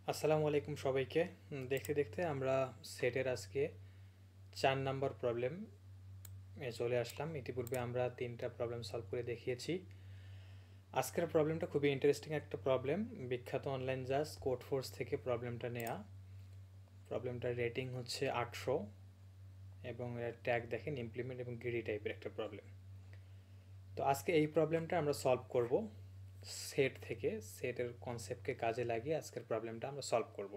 আসসালামু আলাইকুম সবাইকে। দেখতে দেখতে আমরা সেটের আজকে 4 নাম্বার প্রবলেম চলে আসলাম। ইতিপূর্বে আমরা 3টা প্রবলেম সলভ করে দেখিয়েছি। আজকের প্রবলেমটা খুবই ইন্টারেস্টিং একটা প্রবলেম। বিখ্যাত অনলাইন জাজ কোড ফোর্স থেকে প্রবলেমটা নেয়া। প্রবলেমটার রেটিং হচ্ছে 800 এবং এর ট্যাগ দেখেন ইমপ্লিমেন্ট এবং গ্রিডি টাইপের একটা প্রবলেম। তো আজকে এই প্রবলেমটা আমরা সলভ করব সেট থেকে। সেটের কনসেপ্টকে কাজে লাগিয়ে আজকের প্রবলেমটা আমরা সলভ করব।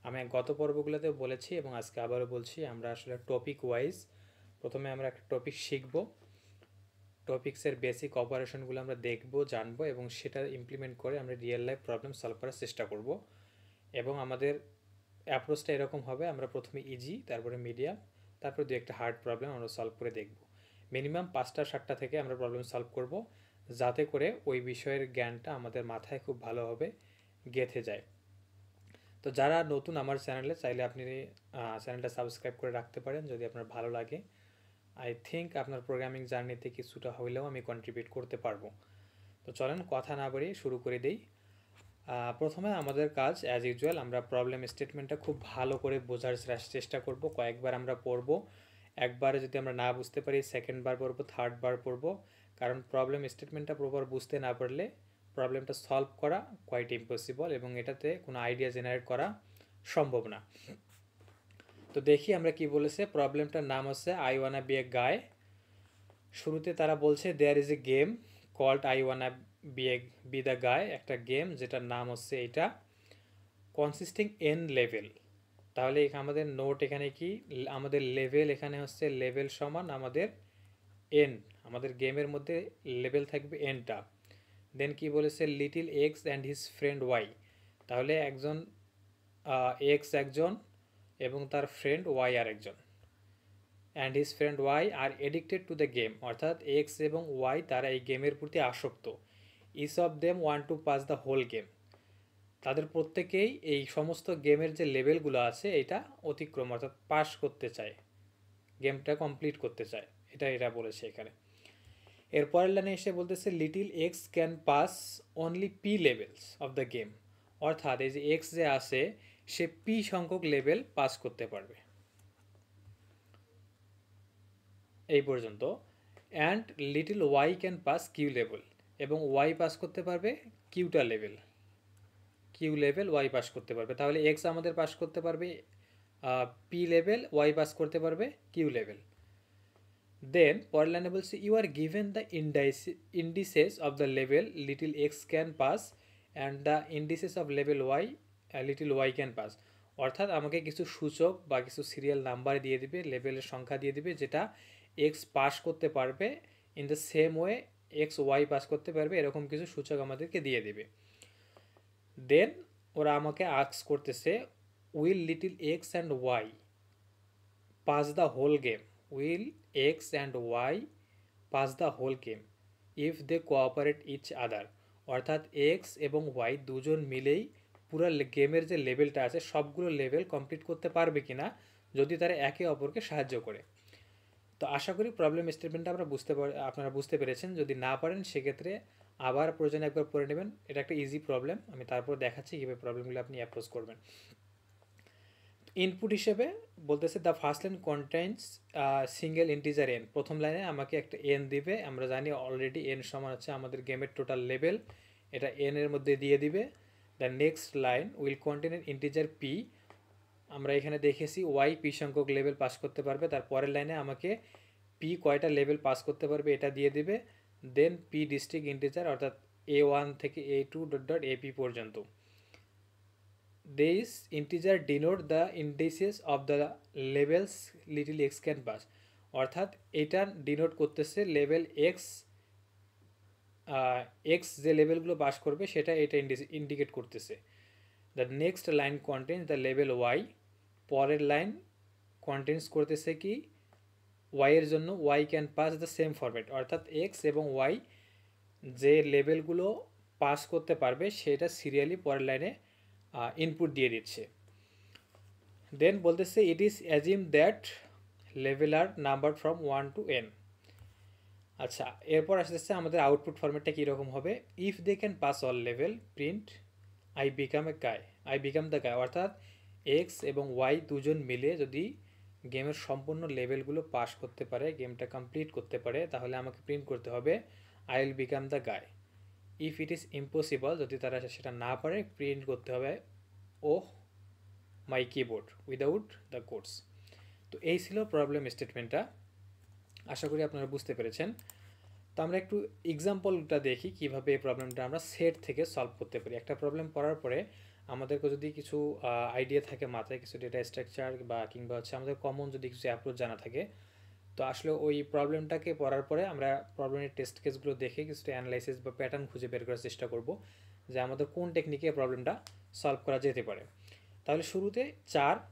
আমি গত পর্বগুলোতে বলেছি এবং আজকে আবারও বলছি, আমরা আসলে টপিক ওয়াইজ প্রথমে আমরা একটা টপিক শিখব, টপিক্সের বেসিক অপারেশনগুলো আমরা দেখব, জানবো এবং সেটা ইমপ্লিমেন্ট করে আমরা রিয়েল লাইফ প্রবলেম সলভ করার চেষ্টা করব। এবং আমাদের অ্যাপ্রোচটা এরকম হবে, আমরা প্রথমে ইজি, তারপরে মিডিয়াম, তারপরে দু একটা হার্ড প্রবলেম আমরা সলভ করে দেখব। মিনিমাম 5টা-7টা থেকে আমরা প্রবলেম সলভ করব, যাতে করে ওই বিষয়ের জ্ঞানটা আমাদের মাথায় খুব ভালোভাবে গেঁথে যায়। তো যারা নতুন আমার চ্যানেলে, চাইলে আপনি চ্যানেলটা সাবস্ক্রাইব করে রাখতে পারেন যদি আপনার ভালো লাগে। আই থিঙ্ক আপনার প্রোগ্রামিং জার্নিতে কিছুটা হইলেও আমি কন্ট্রিবিউট করতে পারবো। তো চলেন কথা না বাড়িয়ে শুরু করে দেই। প্রথমে আমাদের কাজ অ্যাজ ইউজুয়াল, আমরা প্রবলেম স্টেটমেন্টটা খুব ভালো করে বোঝার চেষ্টা করব। কয়েকবার আমরা পড়ব, একবারে যদি আমরা না বুঝতে পারি সেকেন্ড বার পড়বো, থার্ড বার পড়বো। কারণ প্রবলেম স্টেটমেন্টটা প্রপার বুঝতে না পারলে প্রবলেমটা সলভ করা কোয়াইট ইম্পসিবল এবং এটাতে কোনো আইডিয়া জেনারেট করা সম্ভব না। তো দেখি আমরা কি বলেছে। প্রবলেমটার নাম হচ্ছে আই ওয়ানা বি এ গায়। শুরুতে তারা বলছে there is a game called I wanna be the guy, একটা গেম যেটার নাম হচ্ছে এটা, কনসিস্টিং এন লেভেল। তাহলে আমাদের নোট এখানে কি, আমাদের লেভেল এখানে হচ্ছে লেভেল সমান আমাদের এন, আমাদের গেমের মধ্যে লেভেল থাকবে এনটা। দেন কি বলেছে, little X and his friend Y. তাহলে একজন এক্স একজন এবং তার ফ্রেন্ড ওয়াই আর একজন। And his friend Y are addicted to the game, অর্থাৎ এক্স এবং ওয়াই তারা এই গেমের প্রতি আসক্ত। Each of them want to pass the whole game. তাদের প্রত্যেকেই এই সমস্ত গেমের যে লেভেলগুলো আছে এটা অতিক্রম, অর্থাৎ পাস করতে চায়, গেমটা কমপ্লিট করতে চায়, এটা বলেছে এখানে। এরপরের লাইনে এসে বলতেছে little X can pass only P levels of the game, অর্থাৎ এই যে এক্স যে আছে সে পি সংখ্যক লেভেল পাস করতে পারবে, এই পর্যন্ত। And little Y can pass Q level, এবং ওয়াই পাস করতে পারবে কিউটা লেভেল, কিউ লেভেল ওয়াই পাস করতে পারবে। তাহলে এক্স আমাদের পাস করতে পারবে পি লেভেল, ওয়াই পাস করতে পারবে কিউ লেভেল। দেন পরের লাইনে বলছে you are given the indices of the level little X can pass and the indices of level Y little Y can pass. অর্থাৎ আমাকে কিছু সূচক বা কিছু সিরিয়াল নাম্বার দিয়ে দিবে, লেভেলের সংখ্যা দিয়ে দিবে, যেটা এক্স পাস করতে পারবে in the same way X Y pass করতে পারবে, এরকম কিছু সূচক আমাদেরকে দিয়ে দিবে। দেন ওরা আমাকে আস্ক করতেছে will little X and Y pass the whole game, will X and Y pass the whole game if they cooperate each other. অর্থাৎ এক্স এবং ওয়াই দুজন মিলেই পুরো গেমের যে লেভেলটা আছে সবগুলো লেভেল কমপ্লিট করতে পারবে কিনা যদি তারা একে অপরকে সাহায্য করে। তো আশা করি প্রবলেম স্টেটমেন্টটা আপনারা বুঝতে পেরেছেন। যদি না পারেন সেক্ষেত্রে আবার প্রয়োজনে একবার পড়ে নেবেন। এটা একটা ইজি প্রবলেম, আমি তারপর দেখাচ্ছি কীভাবে প্রবলেমগুলো আপনি অ্যাপ্রোচ করবেন। ইনপুট হিসেবে বলতেছে the first line contents single integer N. প্রথম লাইনে আমাকে একটা এন দিবে, আমরা জানি অলরেডি এন সমান হচ্ছে আমাদের গেমের টোটাল লেভেল, এটা এন এর মধ্যে দিয়ে দিবে। The next line will contain N integer P, আমরা এখানে দেখেছি ওয়াই পি সংখ্যক লেভেল পাস করতে পারবে, তার পরের লাইনে আমাকে পি কয়টা লেভেল পাস করতে পারবে এটা দিয়ে দিবে। দেন পি ডিস্ট্রিক্ট ইন্টিজার, অর্থাৎ A1 থেকে A2 ডট ডট AP পর্যন্ত। These integer denote the indices of the levels little x can pass, অর্থাৎ এটা ডিনোট করতেছে লেভেল এক্স, এক্স যে লেভেলগুলো পাস করবে সেটা এটা ইন্ডিকেট করতেছে। The next line contains the level Y, পরের লাইন কন্টেন্স করতেছে কি ওয়াই এর জন্য Y can pass the same format, অর্থাৎ এক্স এবং ওয়াই যে লেভেলগুলো পাস করতে পারবে সেটা সিরিয়ালি পরের লাইনে ইনপুট দিয়ে দিচ্ছে। দেন বলতেছে it is assume that level are number from 1 to n। আচ্ছা, এরপর আসতেছে আমাদের আউটপুট ফরম্যাটটা কীরকম হবে। If they can pass all level print I become a guy, I become the guy, অর্থাৎ এক্স এবং ওয়াই দুজন মিলে যদি গেমের সম্পূর্ণ লেভেলগুলো পাস করতে পারে, গেমটা কমপ্লিট করতে পারে, তাহলে আমাকে প্রিন্ট করতে হবে I will become the guy. If it is impossible, যদি তারা সেটা না পারে, প্রিন্ট করতে হবে ও মাই কিবোর্ড উইদাউট দ্য কোডস। তো এই ছিল প্রবলেম স্টেটমেন্টটা, আশা করি আপনারা বুঝতে পেরেছেন। তো আমরা একটু এক্সাম্পলটা দেখি কিভাবে এই প্রবলেমটা আমরা সেট থেকে সলভ করতে পারি। একটা প্রবলেম পড়ার পরে আমাদেরকে যদি কিছু আইডিয়া থাকে মাথায়, কিছু ডেটা স্ট্রাকচার বা কিংবা হচ্ছে আমাদের কমন যদি কিছু অ্যাপ্রোচ জানা থাকে, তো আসলে ওই প্রবলেমটাকে পড়ার পরে আমরা প্রবলেমের টেস্ট কেসগুলো দেখে কিছুটা অ্যানালাইসিস বা প্যাটার্ন খুঁজে বের করার চেষ্টা করব যে আমাদের কোন টেকনিকে প্রবলেমটা সলভ করা যেতে পারে। তাহলে শুরুতে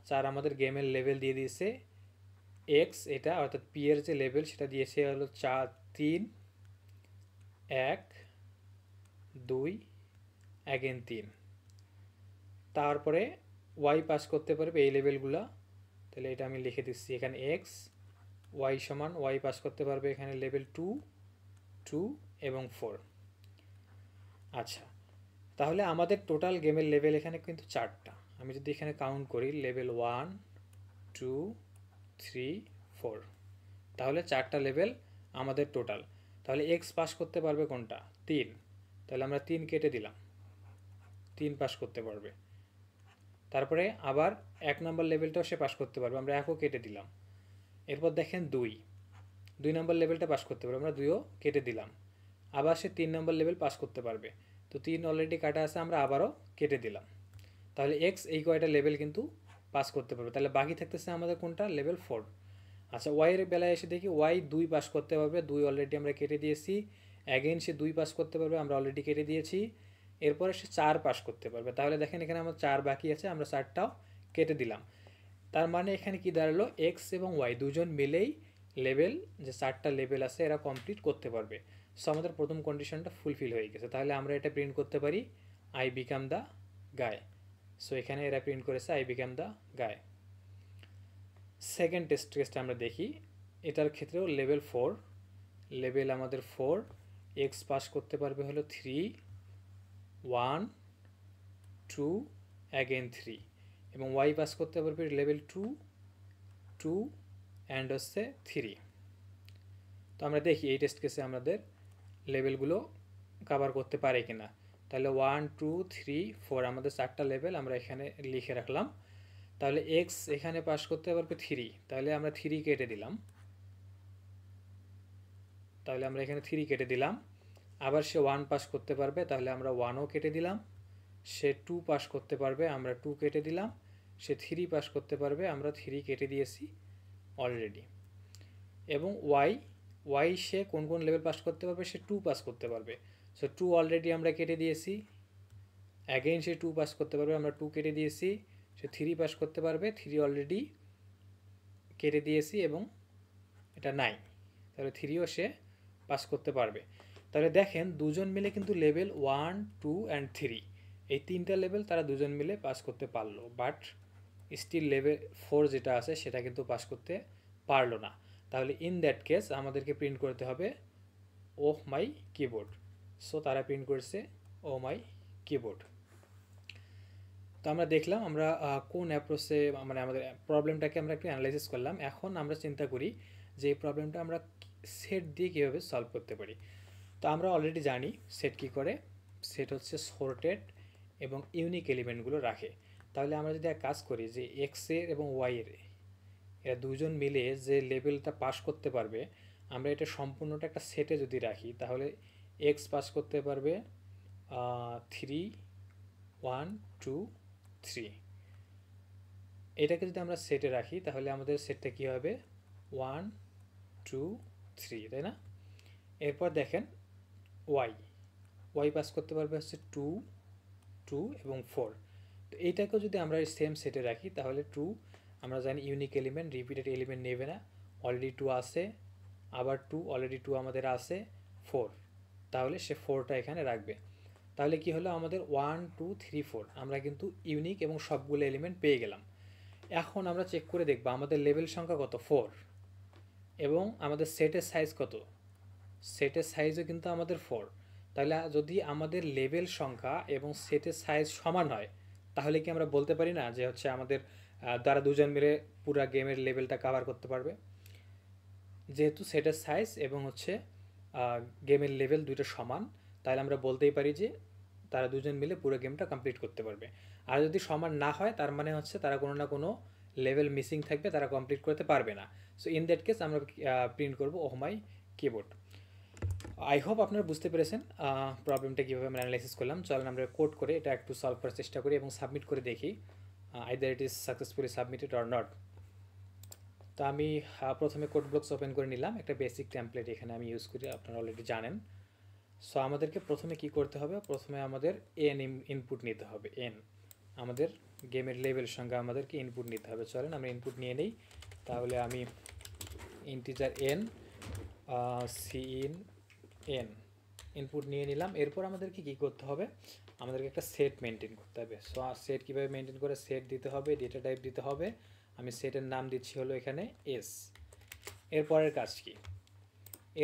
চার আমাদের গেমের লেভেল দিয়ে দিয়েছে এক্স, এটা অর্থাৎ পি এর যে লেভেল সেটা দিয়েছে হলো 4 3 1 2 অ্যাগেন 3। তারপরে ওয়াই পাস করতে পারবে এই লেভেলগুলো, তাহলে এটা আমি লিখে দিচ্ছি এখানে এক্স ওয়াই সমান ওয়াই পাস করতে পারবে এখানে লেভেল 2 2 এবং 4। আচ্ছা, তাহলে আমাদের টোটাল গেমের লেভেল এখানে কিন্তু 4টা। আমি যদি এখানে কাউন্ট করি লেভেল 1 2 3 4, তাহলে 4টা লেভেল আমাদের টোটাল। তাহলে এক্স পাস করতে পারবে কোনটা? 3, তাহলে আমরা 3 কেটে দিলাম, 3 পাস করতে পারবে। তারপরে আবার 1 নম্বর লেভেলটাও সে পাস করতে পারবে, আমরা 1ও কেটে দিলাম। এরপর দেখেন 2 নম্বর লেভেলটা পাস করতে পারবে, আমরা 2ও কেটে দিলাম। আবার সে 3 নম্বর লেভেল পাস করতে পারবে, তো 3 অলরেডি কাটা আছে, আমরা আবারও কেটে দিলাম। তাহলে এক্স এই কয়টা লেভেল কিন্তু পাস করতে পারবে, তাহলে বাকি থাকতেছে আমাদের কোনটা? লেভেল 4। আচ্ছা, ওয়াইয়ের বেলায় এসে দেখি ওয়াই 2 পাস করতে পারবে, 2 অলরেডি আমরা কেটে দিয়েছি। অ্যাগেন সে 2 পাস করতে পারবে, আমরা অলরেডি কেটে দিয়েছি। এরপরে সে 4 পাস করতে পারবে, তাহলে দেখেন এখানে আমার 4 বাকি আছে, আমরা 4টাও কেটে দিলাম। তার মানে এখানে কি দাঁড়ালো? এক্স এবং ওয়াই দুজন মিলেই লেভেল, যে 4টা লেভেল আছে এরা কমপ্লিট করতে পারবে। সো আমাদের প্রথম কন্ডিশনটা ফুলফিল হয়ে গেছে, তাহলে আমরা এটা প্রিন্ট করতে পারি আই বিকাম দ্য গায়। সো এখানে এরা প্রিন্ট করেছে আই বিকাম দ্য গায়। সেকেন্ড টেস্ট কেসটা আমরা দেখি, এটার ক্ষেত্রেও লেভেল 4, লেভেল আমাদের 4, এক্স পাস করতে পারবে হলো 3 1 2 অ্যাগেন 3, এবং ওয়াই পাস করতে পারবে লেভেল 2 2 অ্যান্ড হচ্ছে 3। তো আমরা দেখি এই টেস্ট কেসে আমাদের লেভেলগুলো কভার করতে পারে কিনা। তাহলে 1 2 3 4 আমাদের 4টা লেভেল আমরা এখানে লিখে রাখলাম। তাহলে এক্স এখানে পাস করতে পারবে 3, তাহলে আমরা 3 কেটে দিলাম, তাহলে আমরা এখানে 3 কেটে দিলাম। আবার সে 1 পাস করতে পারবে, তাহলে আমরা 1ও কেটে দিলাম। সে 2 পাস করতে পারবে, আমরা 2 কেটে দিলাম। সে 3 পাস করতে পারবে, আমরা 3 কেটে দিয়েছি অলরেডি। এবং ওয়াই সে কোন কোন লেভেল পাস করতে পারবে? সে 2 পাস করতে পারবে, সো 2 অলরেডি আমরা কেটে দিয়েছি। অ্যাগেইন সে 2 পাস করতে পারবে, আমরা 2 কেটে দিয়েছি। সে 3 পাস করতে পারবে, 3 অলরেডি কেটে দিয়েছি, এবং এটা 9, তাহলে 3ও সে পাস করতে পারবে। তাহলে দেখেন দুজন মিলে কিন্তু লেভেল 1 2 অ্যান্ড 3 এই 3টা লেভেল তারা দুজন মিলে পাস করতে পারলো, বাট স্টিল লেভেল 4 যেটা আছে সেটা কিন্তু পাস করতে পারলো না। তাহলে ইন দ্যাট কেস আমাদেরকে প্রিন্ট করতে হবে ও মাই কিবোর্ড। সো তারা প্রিন্ট করছে ও মাই কিবোর্ড। তো আমরা দেখলাম আমরা কোন অ্যাপ্রোচে মানে আমাদের প্রবলেমটাকে আমরা একটু অ্যানালাইসিস করলাম। এখন আমরা চিন্তা করি যে এই প্রবলেমটা আমরা সেট দিয়ে কীভাবে সলভ করতে পারি। তো আমরা অলরেডি জানি সেট কী করে। সেট হচ্ছে সর্টেড এবং ইউনিক এলিমেন্টগুলো রাখে। তাহলে আমরা যদি এক কাজ করি যে এক্সের এবং ওয়াইয়ের এরা দুজন মিলে যে লেভেলটা পাস করতে পারবে, আমরা এটা সম্পূর্ণটা একটা সেটে যদি রাখি, তাহলে এক্স পাস করতে পারবে 3 1 2 3। এটাকে যদি আমরা সেটে রাখি তাহলে আমাদের সেটটা কী হবে? 1 2 3, তাই না? এরপর দেখেন ওয়াই পাস করতে পারবে হচ্ছে 2 2 এবং 4। তো এইটাকেও যদি আমরা সেম সেটে রাখি তাহলে 2, আমরা জানি ইউনিক এলিমেন্ট, রিপিটেড এলিমেন্ট নেবে না, অলরেডি 2 আছে, আবার 2 অলরেডি 2 আমাদের আছে 4, তাহলে সে 4টা এখানে রাখবে। তাহলে কি হলো? আমাদের 1 2 3 4 আমরা কিন্তু ইউনিক এবং সবগুলো এলিমেন্ট পেয়ে গেলাম। এখন আমরা চেক করে দেখব আমাদের লেভেল সংখ্যা কত? 4, এবং আমাদের সেটের সাইজ কত? সেটের সাইজও কিন্তু আমাদের 4। তাহলে যদি আমাদের লেভেল সংখ্যা এবং সেটের সাইজ সমান হয় তাহলে কি আমরা বলতে পারি না যে হচ্ছে আমাদের দ্বারা দুজন মিলে পুরা গেমের লেভেলটা কভার করতে পারবে? যেহেতু সেটের সাইজ এবং হচ্ছে গেমের লেভেল দুটো সমান, তাহলে আমরা বলতেই পারি যে তারা দুজন মিলে পুরো গেমটা কমপ্লিট করতে পারবে। আর যদি সমান না হয় তার মানে হচ্ছে তারা কোনো না কোনো লেভেল মিসিং থাকবে, তারা কমপ্লিট করতে পারবে না। সো ইন দ্যাট কেস আমরা প্রিন্ট করবো ওহ মাই কিবোর্ড। আই হোপ আপনারা বুঝতে পেরেছেন প্রবলেমটা কীভাবে আমরা অ্যানালাইসিস করলাম। চলেন আমরা কোড করে এটা একটু সলভ করার চেষ্টা করি এবং সাবমিট করে দেখি either it is successfully submitted or not. তো আমি প্রথমে কোড ব্লকস ওপেন করে নিলাম, একটা বেসিক টেমপ্লেট এখানে আমি ইউজ করি, আপনারা অলরেডি জানেন। সো আমাদেরকে প্রথমে কি করতে হবে, প্রথমে আমাদের এন ইনপুট নিতে হবে। এন আমাদের গেমের লেভেল সঙ্গে আমাদেরকে ইনপুট নিতে হবে। চলেন আমরা ইনপুট নিয়ে নিই। তাহলে আমি ইন্টিজার এন সিইন এন ইনপুট নিয়ে নিলাম। এরপর আমাদেরকে কি করতে হবে, আমাদেরকে একটা সেট মেনটেন করতে হবে। সো সেট কীভাবে মেনটেন করে, সেট দিতে হবে, ডেটা টাইপ দিতে হবে। আমি সেটের নাম দিচ্ছি হলো এখানে এস। এরপরের কাজ কি,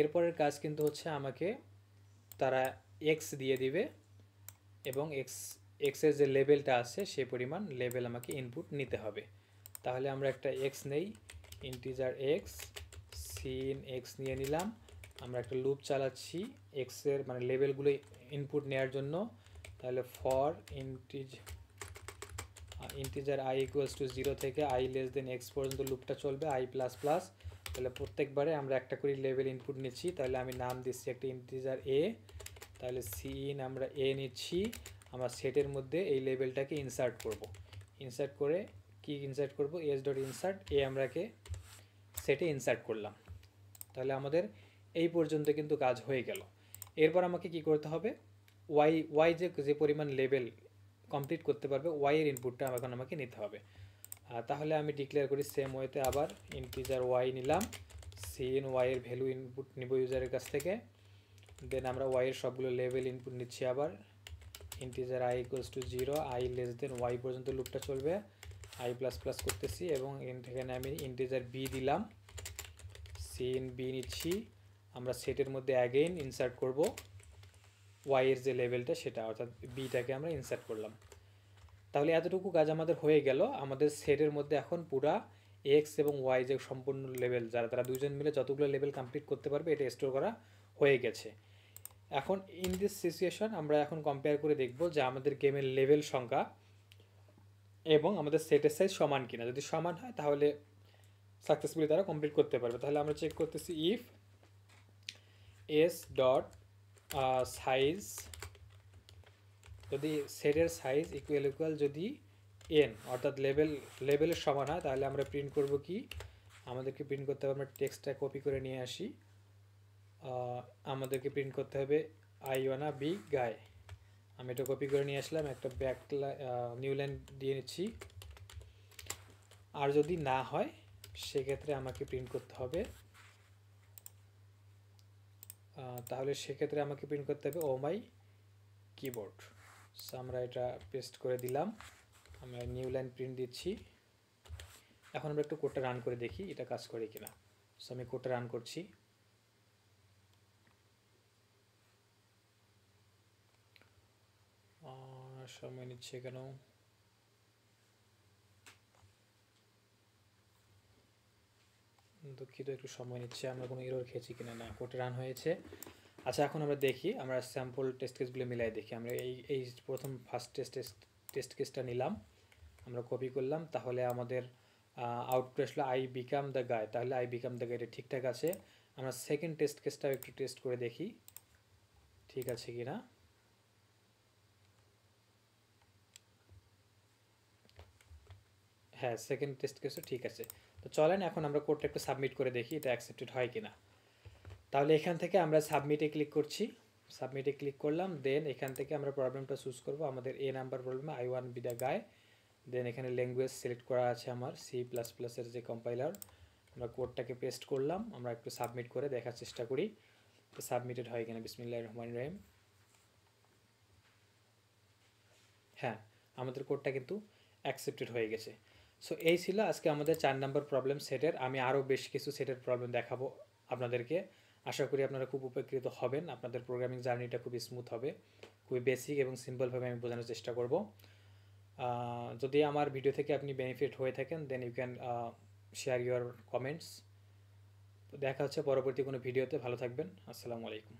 এরপরের কাজ কিন্তু হচ্ছে আমাকে তারা এক্স দিয়ে দিবে এবং এক্সের যে লেভেলটা আছে সে পরিমাণ লেভেল আমাকে ইনপুট নিতে হবে। তাহলে আমরা একটা এক্স নেই, ইন্টিজার এক্স সিন এক্স নিয়ে নিলাম। আমরা একটা লুপ চালাচ্ছি এক্সের মানে লেভেলগুলো ইনপুট নেওয়ার জন্য। তাহলে for integer I equals to 0 থেকে আই লেস দেন এক্স পর্যন্ত লুপটা চলবে, আই প্লাস প্লাস। তাহলে প্রত্যেকবারে আমরা একটা করে লেভেল ইনপুট নিচ্ছি। তাহলে আমি নাম দিচ্ছি একটা ইন্টিজার এ। তাহলে সিইন আমরা এ নিচ্ছি, আমরা সেটের মধ্যে এই লেভেলটাকে ইনসার্ট করব। ইনসার্ট করে কি ইনসার্ট করব, এস ডট ইনসার্ট এ আমরাকে সেটে ইনসার্ট করলাম। তাহলে আমাদের এই পর্যন্ত কিন্তু কাজ হয়ে গেল। এরপর আমাকে কি করতে হবে, ওয়াই যে পরিমাণ লেভেল কমপ্লিট করতে পারবে ওয়াই এর ইনপুটটা এখন আমাকে নিতে হবে। তাহলে আমি ডিক্লেয়ার করি সেম ওয়েতে আবার ইন্টিজার ওয়াই নিলাম, সিইন ওয়াই এর ভ্যালু ইনপুট নিব ইউজারের কাছ থেকে। দেন আমরা ওয়াই এর সবগুলো লেভেল ইনপুট নিচ্ছি আবার। Integer I equals to 0 I less than Y পর্যন্ত লুপটা চলবে, আই প্লাস প্লাস করতেছি এবং এখানে আমি ইন্টিজার বি দিলাম, সিইন বি নিচ্ছি। আমরা সেটের মধ্যে অ্যাগেইন ইনসার্ট করব ওয়াই এর যে লেভেলটা সেটা, অর্থাৎ বিটাকে আমরা ইনসার্ট করলাম। তাহলে এতটুকু কাজ আমাদের হয়ে গেল। আমাদের সেটের মধ্যে এখন পুরা এক্স এবং ওয়াই যে সম্পূর্ণ লেভেল যারা তারা দুজন মিলে যতগুলো লেভেল কমপ্লিট করতে পারবে এটা স্টোর করা হয়ে গেছে। এখন ইন দিস সিচুয়েশন আমরা এখন কম্পেয়ার করে দেখব যে আমাদের গেমের লেভেল সংখ্যা এবং আমাদের সেটের সাইজ সমান কিনা। যদি সমান হয় তাহলে সাকসেসফুলি তারা কমপ্লিট করতে পারবে। তাহলে আমরা চেক করতেছি ইফ এস ডট সাইজ, যদি সেটের সাইজ ইকুয়াল যদি এন অর্থাৎ লেভেলের সমান হয় তাহলে আমরা প্রিন্ট করব কি, আমাদেরকে প্রিন্ট করতে হবে, আমরা টেক্সটটা কপি করে নিয়ে আসি, আমাদেরকে প্রিন্ট করতে হবে আই ওয়ানা বি গাই। আমি এটা কপি করে নিয়ে আসলাম, একটা নিউ লাইন দিয়ে নিচ্ছি। আর যদি না হয় সেক্ষেত্রে আমাকে প্রিন্ট করতে হবে, তাহলে সেক্ষেত্রে আমাকে প্রিন্ট করতে হবে ও মাই কিবোর্ড। সো আমরা এটা পেস্ট করে দিলাম, আমরা নিউ লাইন প্রিন্ট দিচ্ছি। এখন আমরা একটু কোডটা রান করে দেখি এটা কাজ করে কিনা। সো আমি কোডটা রান করছি। সময় নিচ্ছে কেন, দুঃখিত একটু সময় নিচ্ছে, আমরা কোনো এরর খেয়েছি কিনা। না, কোডটা রান হয়েছে। আচ্ছা এখন আমরা দেখি, আমরা স্যাম্পল টেস্ট কেসগুলো মিলাই দেখি। আমরা এই প্রথম ফার্স্ট টেস্ট কেসটা নিলাম, আমরা কপি করলাম, তাহলে আমাদের আউটপুট আসলো আই বিকাম দ্য গাই। তাহলে আই বিকাম দ্য গাইটা ঠিকঠাক আছে। আমরা সেকেন্ড টেস্ট কেসটাও একটু টেস্ট করে দেখি ঠিক আছে কিনা। হ্যাঁ, সেকেন্ড টেস্ট কেসও ঠিক আছে। তো চলেন এখন আমরা কোডটা একটু সাবমিট করে দেখি এটা অ্যাকসেপ্টেড হয় কিনা। তাহলে এখান থেকে আমরা সাবমিটে ক্লিক করছি, সাবমিটে ক্লিক করলাম। দেন এখান থেকে আমরা প্রবলেমটা চুজ করব, আমাদের এ নাম্বার প্রবলেমে I one B the guy. Then এখানে ল্যাঙ্গুয়েজ সিলেক্ট করা আছে আমার সি প্লাস প্লাসের যে কম্পাইলার। আমরা কোডটাকে পেস্ট করলাম, আমরা একটু সাবমিট করে দেখার চেষ্টা করি তো সাবমিটেড হয় কিনা। বিসমিল্লাহির রহমানির রহিম। হ্যাঁ, আমাদের কোডটা কিন্তু অ্যাকসেপ্টেড হয়ে গেছে। সো এই ছিল আজকে আমাদের 4 নম্বর প্রবলেম সেটের। আমি আরও বেশ কিছু সেটের প্রবলেম দেখাবো আপনাদেরকে। আশা করি আপনারা খুব উপকৃত হবেন, আপনাদের প্রোগ্রামিং জার্নিটা খুব স্মুথ হবে। খুবই বেসিক এবং সিম্পলভাবে আমি বোঝানোর চেষ্টা করব। যদি আমার ভিডিও থেকে আপনি বেনিফিট হয়ে থাকেন, then you can share your comments. দেখা হচ্ছে পরবর্তী কোনো ভিডিওতে। ভালো থাকবেন। আসসালামু আলাইকুম।